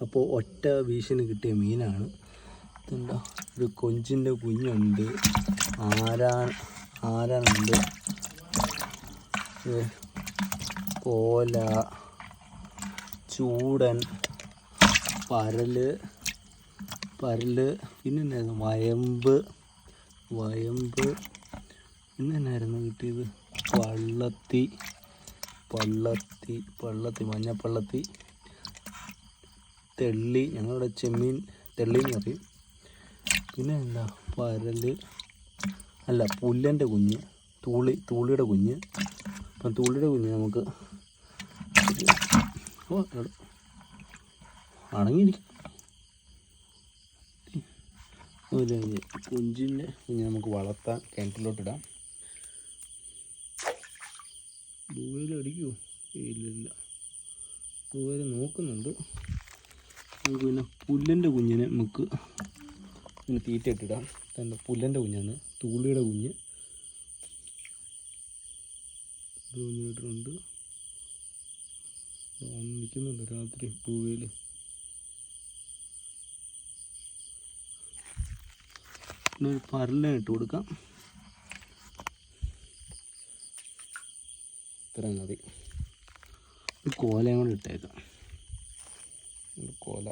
അപ്പോൾ ഒറ്റ വീശിന് കിട്ടിയ മീനാണ്. ഇതെന്താ, ഒരു കൊഞ്ചിൻ്റെ കുഞ്ഞുണ്ട്, ആരാനുണ്ട്, കോല, ചൂടൻ, പരല്, പിന്നെ എന്നായിരുന്നു, വയമ്പ്, പിന്നെ എന്നായിരുന്നു കിട്ടിയത്, പള്ളത്തി, മഞ്ഞപ്പള്ളത്തി, തെള്ളി, ഞങ്ങളുടെ ചെമ്മീൻ തെള്ളിന്ന് പറയും. പിന്നെ എന്താ, പുല്ലൻ്റെ കുഞ്ഞ്, തൂളിയുടെ കുഞ്ഞ്. അപ്പം തൂളിയുടെ കുഞ്ഞ് നമുക്ക് അടങ്ങിയിരിക്കും. കുഞ്ചിൻ്റെ കുഞ്ഞ് നമുക്ക് വളർത്താൻ കിണറ്റിലോട്ടിടാം. പൂവേൽ അടിക്കുമോ? ഇല്ല, പൂവേൽ നോക്കുന്നുണ്ട്. നമുക്ക് പിന്നെ പുല്ലൻ്റെ കുഞ്ഞിനെ നമുക്ക് പിന്നെ തീറ്റ ഇട്ടിടാം. എന്താ, പുല്ലൻ്റെ കുഞ്ഞാണ്, തൂളിയുടെ കുഞ്ഞ് ഇട്ടിട്ടുണ്ട്. നിൽക്കുന്നുണ്ട് രാത്രി പൂവേൽ. പിന്നെ ഒരു പരലിനെ ഇട്ട് കൊടുക്കാം. ഇത്രയും മതി. ഒരു കോലയും കൂടെ ഇട്ടേക്കാം. കോല